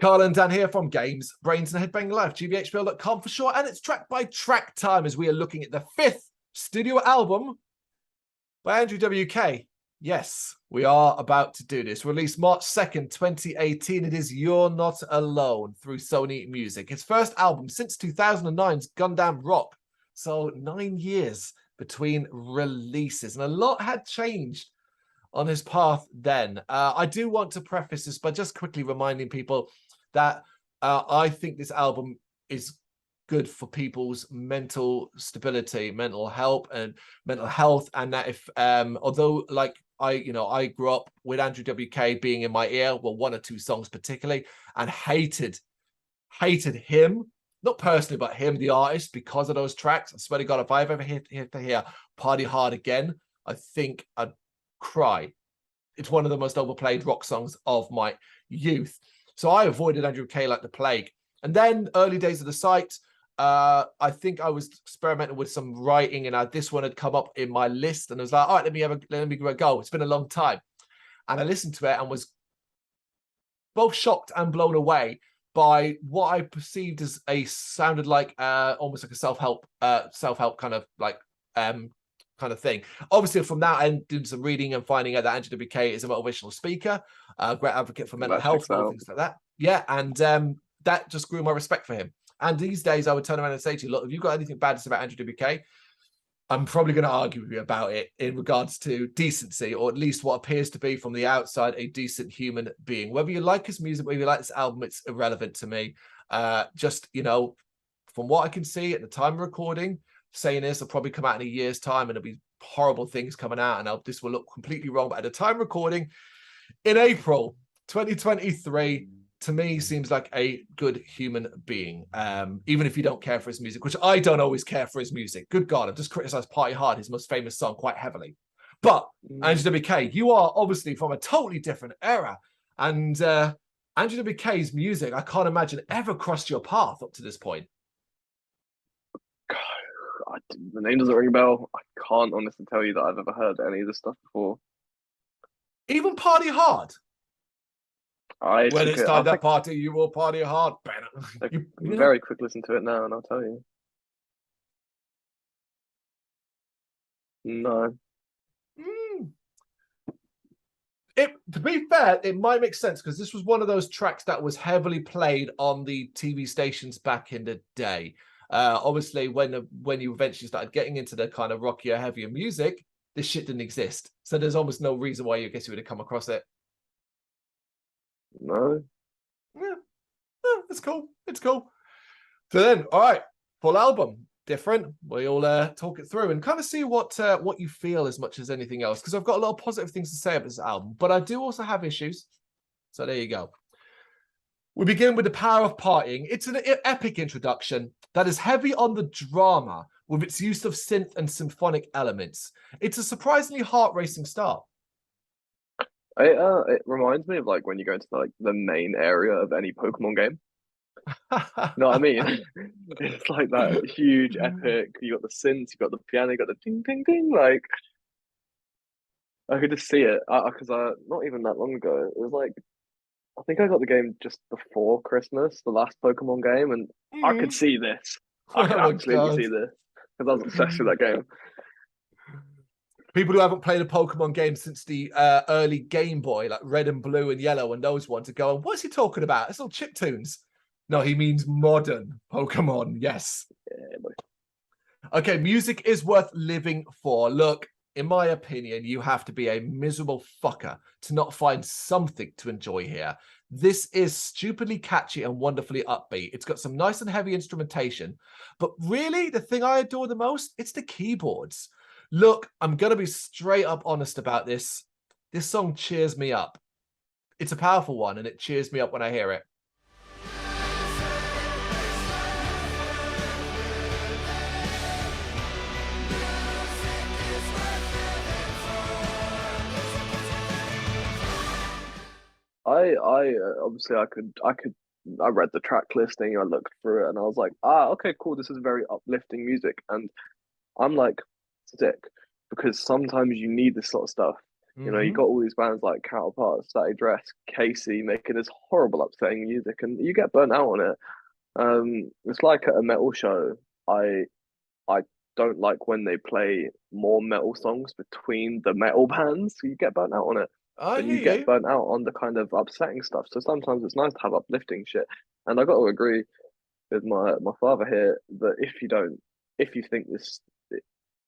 Carl and Dan here from Games, Brains and Head-Banging Life, gbhblofficial.com for short, and it's track by track time as we are looking at the 5th studio album by Andrew W.K. Yes, we are about to do this. Released March 2nd, 2018. It is You're Not Alone through Sony Music. His first album since 2009's Gundam Rock. So 9 years between releases, and a lot had changed on his path then. I do want to preface this by just quickly reminding people that I think this album is good for people's mental stability, mental health, and that if although like I grew up with Andrew W.K being in my ear, well, one or two songs particularly, and hated him, not personally, but him, the artist, because of those tracks. I swear to God, if I've ever to hear Party Hard again, I think I'd cry. It's one of the most overplayed rock songs of my youth. So I avoided Andrew K like the plague. And then early days of the site, I think I was experimenting with some writing, and this one had come up in my list, and I was like, all right, let me give it a go. It's been a long time. And I listened to it and was both shocked and blown away by what I perceived as sounded like almost like a self-help kind of like kind of thing. Obviously, from that, I did some reading and finding out that Andrew W.K is a motivational speaker, a great advocate for mental health and all things like that. Yeah, and that just grew my respect for him. And these days, I would turn around and say to you, look, if you've got anything bad to say about Andrew W.K, I'm probably going to argue with you about it in regards to decency, or at least what appears to be from the outside a decent human being. Whether you like his music, whether you like this album, it's irrelevant to me. Just, from what I can see at the time of recording, saying this will probably come out in a year's time and there'll be horrible things coming out, and this will look completely wrong. But at the time of recording in April 2023, to me, seems like a good human being, even if you don't care for his music, which I don't always care for his music. Good God, I've just criticized Party Hard, his most famous song, quite heavily. But Andrew W.K, you are obviously from a totally different era, and Andrew W.K's music, I can't imagine ever crossed your path up to this point. The name doesn't ring a bell. I can't honestly tell you that I've ever heard any of this stuff before. Even Party Hard. When it's time to party, you will party hard. Very quick listen to it now, and I'll tell you. No. To be fair, it might make sense because this was one of those tracks that was heavily played on the TV stations back in the day. Obviously, when you eventually started getting into the kind of rockier, heavier music, this shit didn't exist. So there's almost no reason why you would have come across it. No. Yeah, it's cool. It's cool. So then, all right, full album, different. We'll talk it through and kind of see what you feel as much as anything else, because I've got a lot of positive things to say about this album, but I do also have issues. So there you go. We begin with The Power of Partying. It's an epic introduction that is heavy on the drama with its use of synth and symphonic elements. It's a surprisingly heart-racing start. It reminds me of like when you go into like the main area of any Pokemon game. You know what I mean? It's like that huge epic. You got the synths, you got the piano, you got the ding ding ding. Like I could just see it because not even that long ago. It was like I think I got the game just before Christmas, the last Pokemon game, and I could see this. I could absolutely see this because I was obsessed with that game. People who haven't played a Pokemon game since the early Game Boy, like Red and Blue and Yellow and those ones, are going, what's he talking about? It's all chiptunes. No, he means modern Pokemon, yes. Yeah, okay, music is worth living for. Look, in my opinion, you have to be a miserable fucker to not find something to enjoy here. This is stupidly catchy and wonderfully upbeat. It's got some nice and heavy instrumentation. But really, the thing I adore the most, it's the keyboards. Look, I'm going to be straight up honest about this. This song cheers me up. It's a powerful one, and it cheers me up when I hear it. I obviously I read the track listing, I looked through it, and I was like, okay, cool, this is very uplifting music. And I'm like, sick, because sometimes you need this sort of stuff. You know, you got all these bands like Counterpart, Static Dress, Casey making this horrible, upsetting music, and you get burnt out on it. It's like at a metal show. I don't like when they play more metal songs between the metal bands. So you get burnt out on it. I But you hear get you. burnt out on the kind of upsetting stuff. So sometimes it's nice to have uplifting shit. And I got to agree with my father here that if you think this,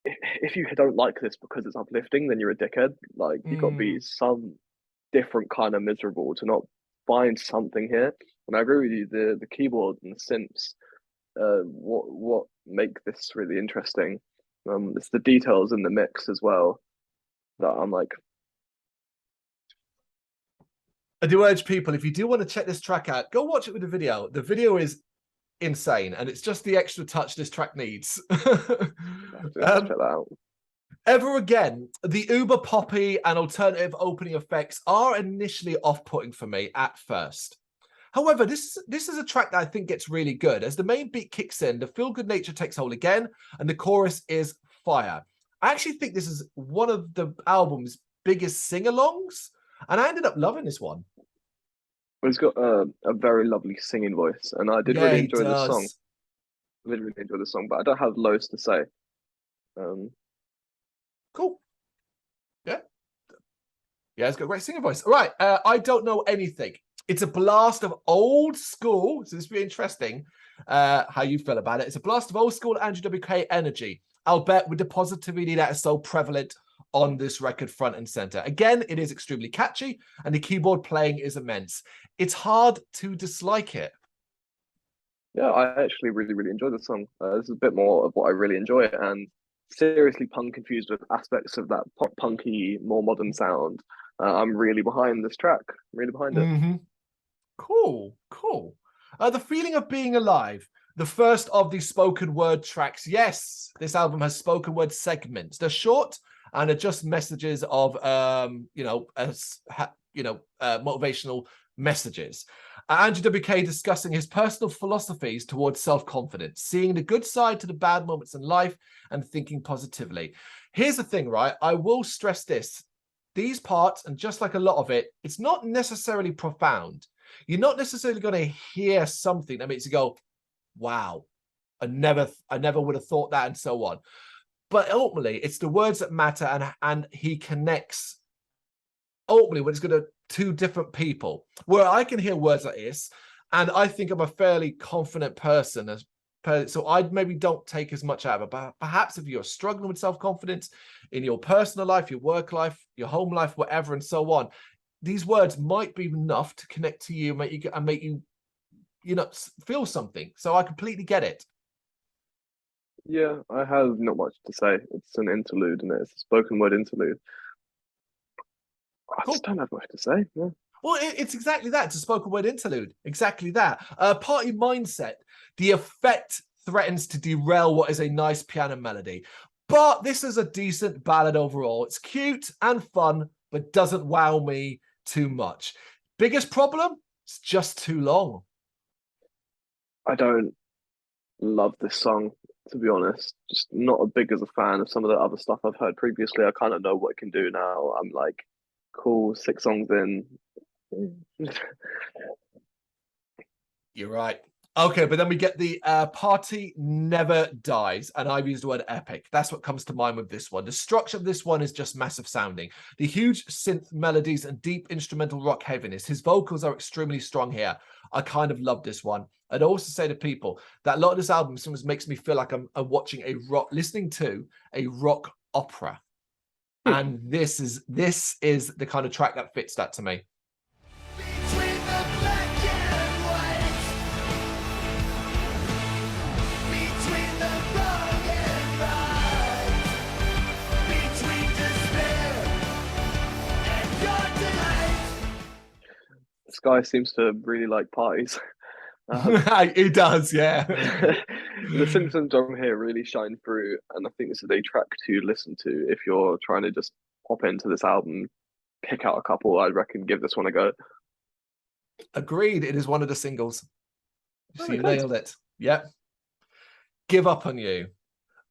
if you don't like this because it's uplifting, then you're a dickhead. Like you got to be some different kind of miserable to not find something here. And I agree with you. The keyboard and the synths, what make this really interesting. It's the details in the mix as well that I'm like, I do urge people, if you do want to check this track out, go watch it with the video. The video is insane, and it's just the extra touch this track needs. I have to check that out. Ever Again, the uber poppy and alternative opening effects are initially off-putting for me at first. However, this is a track that I think gets really good. As the main beat kicks in, the feel-good nature takes hold again, and the chorus is fire. I actually think this is one of the album's biggest sing-alongs, and I ended up loving this one. He's got a very lovely singing voice, and I did Yeah, really he enjoy the song. does. I did really enjoy the song, but I don't have loads to say. Cool. Yeah. Yeah, he's got a great singing voice. All right, I Don't Know Anything. It's a blast of old school. So this will be interesting how you feel about it. It's a blast of old school Andrew W.K energy. I'll bet with the positivity that is so prevalent on this record front and center. Again, it is extremely catchy and the keyboard playing is immense. It's hard to dislike it. Yeah, I actually really, really enjoy the song. This is a bit more of what I really enjoy, and seriously punk infused with aspects of that pop punky, more modern sound. I'm really behind this track. I'm really behind it. Cool, cool. The Feeling of Being Alive, the first of the spoken word tracks. Yes, this album has spoken word segments. They're short and are just messages of, motivational messages. Andrew W.K discussing his personal philosophies towards self-confidence, seeing the good side to the bad moments in life and thinking positively. Here's the thing, right? I will stress this. These parts, and just like a lot of it, it's not necessarily profound. You're not necessarily going to hear something that makes you go, wow, I never would have thought that, and so on. But ultimately, it's the words that matter, and he connects ultimately when it's going to two different people, where I can hear words like this, and I think I'm a fairly confident person, so I maybe don't take as much out of it. But perhaps if you're struggling with self-confidence in your personal life, your work life, your home life, whatever, and so on, these words might be enough to connect to you, make you feel something. So I completely get it. Yeah, I have not much to say. It's an interlude, and it's a spoken word interlude. I just don't have much to say. Yeah. Well, it's exactly that. It's a spoken word interlude. Exactly that. Party mindset. The effect threatens to derail what is a nice piano melody. But this is a decent ballad overall. It's cute and fun, but doesn't wow me too much. Biggest problem? It's just too long. I don't love this song, to be honest. Just not as big as a fan of some of the other stuff I've heard previously. I kind of know what it can do now. I'm like, cool, 6 songs in. You're right. Okay, but then we get the Party Never Dies, and I've used the word epic. That's what comes to mind with this one. The structure of this one is just massive sounding. The huge synth melodies and deep instrumental rock heaviness. His vocals are extremely strong here. I kind of love this one. I'd also say to people that a lot of this album sometimes makes me feel like I'm watching listening to a rock opera. And this is the kind of track that fits that to me. This guy seems to really like parties. He does, yeah. The symptoms on here really shine through, and I think this is a track to listen to if you're trying to just pop into this album, pick out a couple. I'd reckon give this one a go. Agreed. It is one of the singles. So you Thanks. nailed it. Yep. Give Up on You.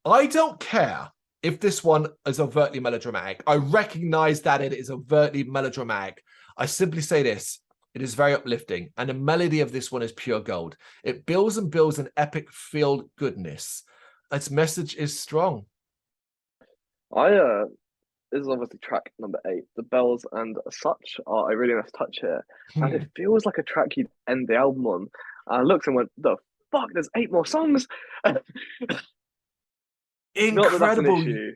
I Don't Care if this one is overtly melodramatic, I recognize that it is overtly melodramatic. I simply say this. It is very uplifting, and the melody of this one is pure gold. It builds and builds an epic feel goodness. Its message is strong. This is obviously track number 8. The bells and such are a really nice touch here. And it Hmm. feels like a track you'd end the album on. I looked and went, the fuck, there's 8 more songs. Not that that's an Incredible. issue.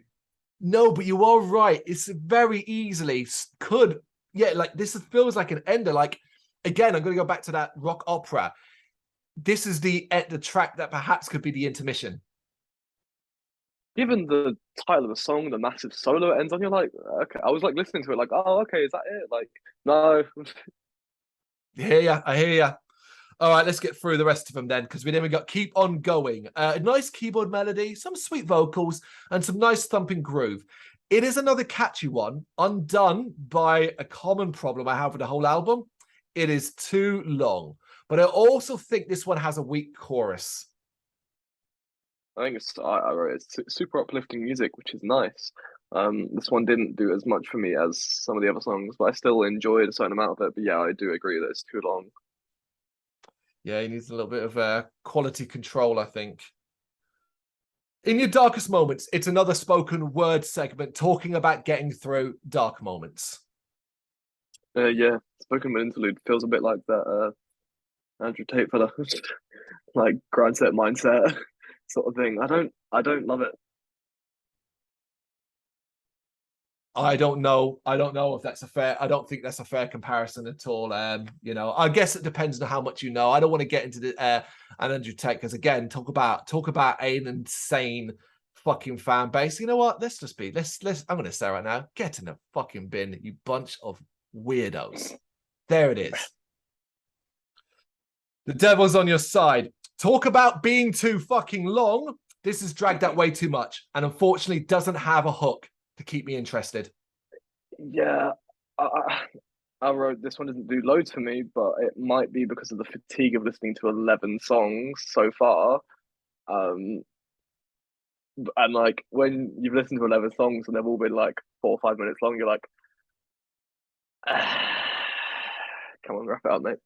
No, but you are right. It's very easily could, yeah, like this feels like an ender. Like, again, I'm going to go back to that rock opera. This is the track that perhaps could be the intermission. Given the title of the song, the massive solo it ends on, you're like, okay. I was like listening to it, like, oh, okay, is that it? Like, no. I hear ya. I hear ya. All right, let's get through the rest of them then, because we then got Keep On Going. A nice keyboard melody, some sweet vocals, and some nice thumping groove. It is another catchy one, undone by a common problem I have with the whole album. It is too long. But I also think this one has a weak chorus. I think I wrote it's super uplifting music, which is nice. This one didn't do as much for me as some of the other songs, but I still enjoyed a certain amount of it. But yeah, I do agree that it's too long. Yeah, he needs a little bit of quality control, I think. In your darkest moments, it's another spoken word segment talking about getting through dark moments. Yeah, spoken word interlude feels a bit like that Andrew Tate fella, like grind set mindset sort of thing. I don't love it. I don't know. I don't know if that's a fair. I don't think that's a fair comparison at all. You know, I guess it depends on how much you know. I don't want to get into the an Andrew Tate because again, talk about an insane fucking fan base. You know what? Let's. I'm going to say right now, get in the fucking bin, you bunch of weirdos. There it is. The devil's on your side. Talk about being too fucking long. This is dragged out way too much, and unfortunately, doesn't have a hook to keep me interested. Yeah, I wrote this one doesn't do loads for me, but it might be because of the fatigue of listening to 11 songs so far. Um, and like when you've listened to 11 songs and they've all been like 4 or 5 minutes long, you're like, come on, wrap it up, mate.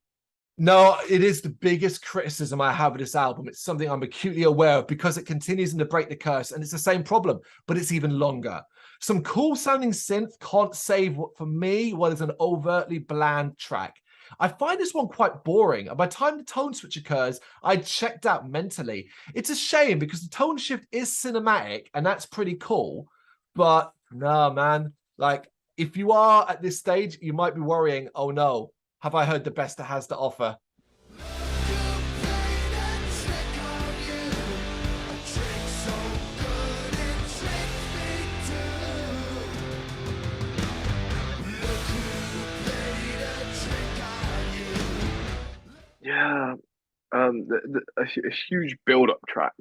No, it is the biggest criticism I have of this album. It's something I'm acutely aware of because it continues in the Break the Curse, and it's the same problem, but it's even longer. Some cool sounding synth can't save what, for me, what is an overtly bland track. I find this one quite boring, and by the time the tone switch occurs, I checked out mentally. It's a shame because the tone shift is cinematic, and that's pretty cool. But no, man, like if you are at this stage, you might be worrying, oh no, have I heard the best it has to offer? Yeah, a huge build-up track.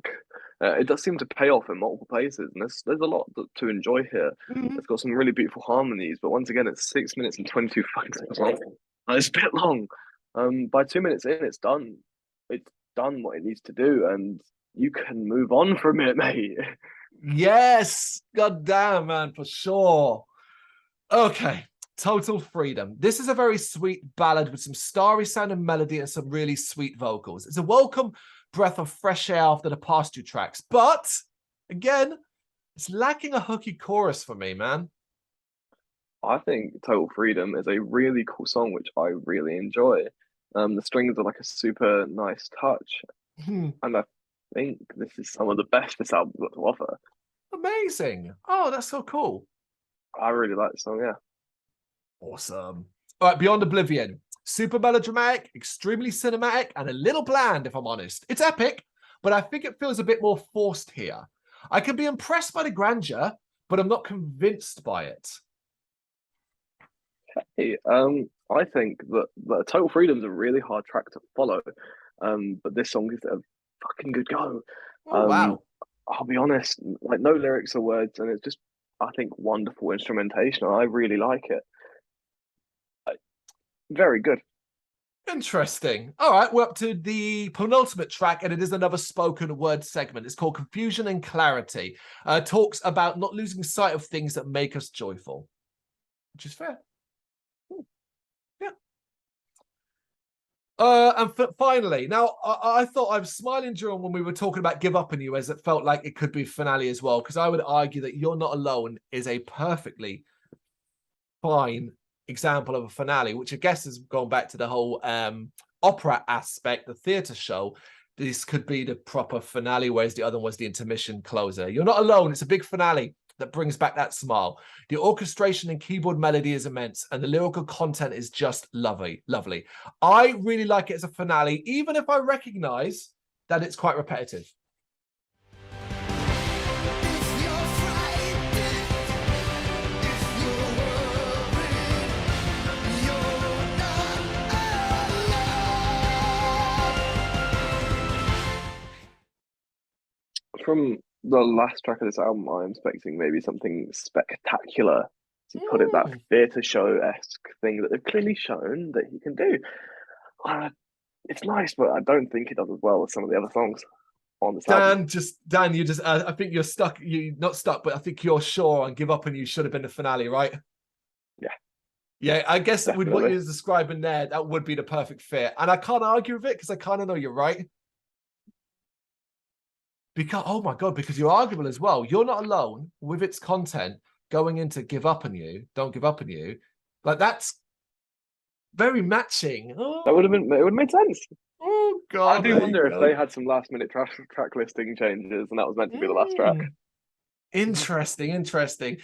It does seem to pay off in multiple places, and there's a lot to enjoy here. Mm-hmm. It's got some really beautiful harmonies, but once again, it's 6 minutes and 22 fucking seconds long. It's a bit long. By 2 minutes in, it's done. It's done what it needs to do, and you can move on from it, mate. Yes, god damn, man, for sure. Okay, Total Freedom. This is a very sweet ballad with some starry sounding melody and some really sweet vocals. It's a welcome breath of fresh air after the past 2 tracks, but again, it's lacking a hooky chorus for me, man. I think Total Freedom is a really cool song, which I really enjoy. The strings are like a super nice touch, Hmm. and I think this is some of the best this album's got to offer. Amazing. Oh, that's so cool. I really like the song, yeah. Awesome. All right, Beyond Oblivion. Super melodramatic, extremely cinematic, and a little bland, if I'm honest. It's epic, but I think it feels a bit more forced here. I can be impressed by the grandeur, but I'm not convinced by it. Hey, I think that Total Freedom's a really hard track to follow. But this song is a fucking good go. Oh, wow. I'll be honest, like no lyrics or words, and it's just I think wonderful instrumentation. I really like it. Very good. Interesting. All right, we're up to the penultimate track, and it is another spoken word segment. It's called Confusion and Clarity. Talks about not losing sight of things that make us joyful, which is fair. Yeah. And finally, now I thought I was smiling during when we were talking about Give Up on You, as it felt like it could be finale as well, because I would argue that You're Not Alone is a perfectly fine example of a finale, which I guess is going back to the whole opera aspect, the theatre show. This could be the proper finale, whereas the other one was the intermission closer. You're Not Alone. It's a big finale that brings back that smile. The orchestration and keyboard melody is immense, and the lyrical content is just lovely. I really like it as a finale, even if I recognize that it's quite repetitive. From the last track of this album, I'm expecting maybe something spectacular, to put it, that theatre show-esque thing that they've clearly shown that he can do. It's nice, but I don't think it does as well as some of the other songs on this album. Dan, you just, I think you're stuck. You're not stuck, but I think you're sure on Give Up on You should have been the finale, right? Yeah. Yeah, I guess Definitely. With what you're describing there, that would be the perfect fit. And I can't argue with it because I kind of know you're right. Because, oh my God, because you're arguable as well. You're Not Alone with its content going into Give Up on You, Don't Give Up on You. Like, that's very matching. Oh. It would have made sense. Oh God. I do wonder if they had some last minute track listing changes and that was meant to be the last track. Interesting.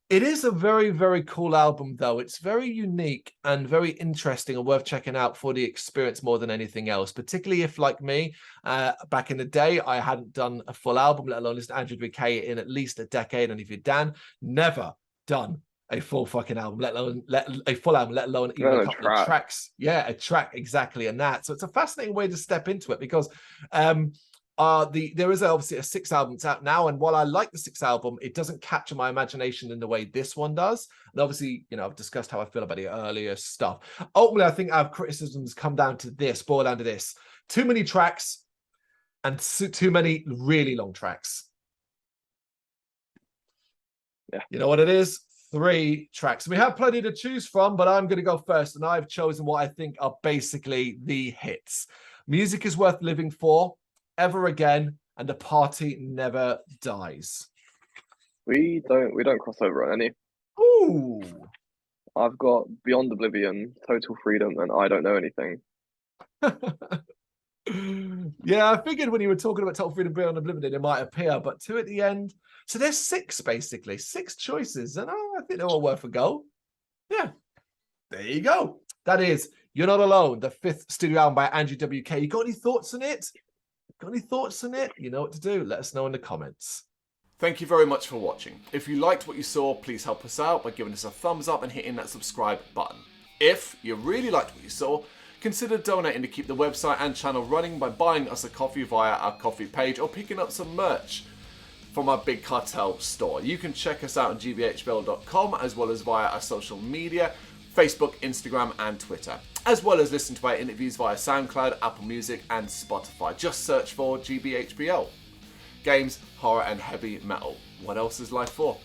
It is a very, very cool album, though. It's very unique and very interesting and worth checking out for the experience more than anything else, particularly if, like me, back in the day, I hadn't done a full album, let alone listen to Andrew W.K in at least a decade. And if you're Dan, never done a full fucking album, let alone a full album, let alone even a couple of tracks. Yeah, a track, exactly. And that. So it's a fascinating way to step into it because there is obviously a 6th album that's out now, and while I like the 6th album, it doesn't capture my imagination in the way this one does. And obviously, you know, I've discussed how I feel about the earlier stuff. Ultimately, I think our criticisms come down to this, boil down to this: too many tracks and too many really long tracks. Yeah, you know what it is? 3 tracks. We have plenty to choose from, but I'm going to go first, and I've chosen what I think are basically the hits. Music is Worth Living For, Ever Again, and The Party Never Dies. We don't cross over on any. Ooh. I've got Beyond Oblivion, Total Freedom, and I Don't Know Anything. Yeah, I figured when you were talking about Total Freedom, Beyond Oblivion, it might appear, but 2 at the end. So there's 6, basically. 6 choices, and I think they're all worth a go. Yeah, there you go. That is You're Not Alone, the 5th studio album by Andrew W.K. You got any thoughts on it? You know what to do. Let us know in the comments. Thank you very much for watching. If you liked what you saw, please help us out by giving us a thumbs up and hitting that subscribe button. If you really liked what you saw, consider donating to keep the website and channel running by buying us a coffee via our coffee page or picking up some merch from our Big Cartel store. You can check us out on gbhbl.com as well as via our social media, Facebook, Instagram, and Twitter, as well as listen to our interviews via SoundCloud, Apple Music, and Spotify. Just search for GBHBL. Games, horror, and heavy metal. What else is life for?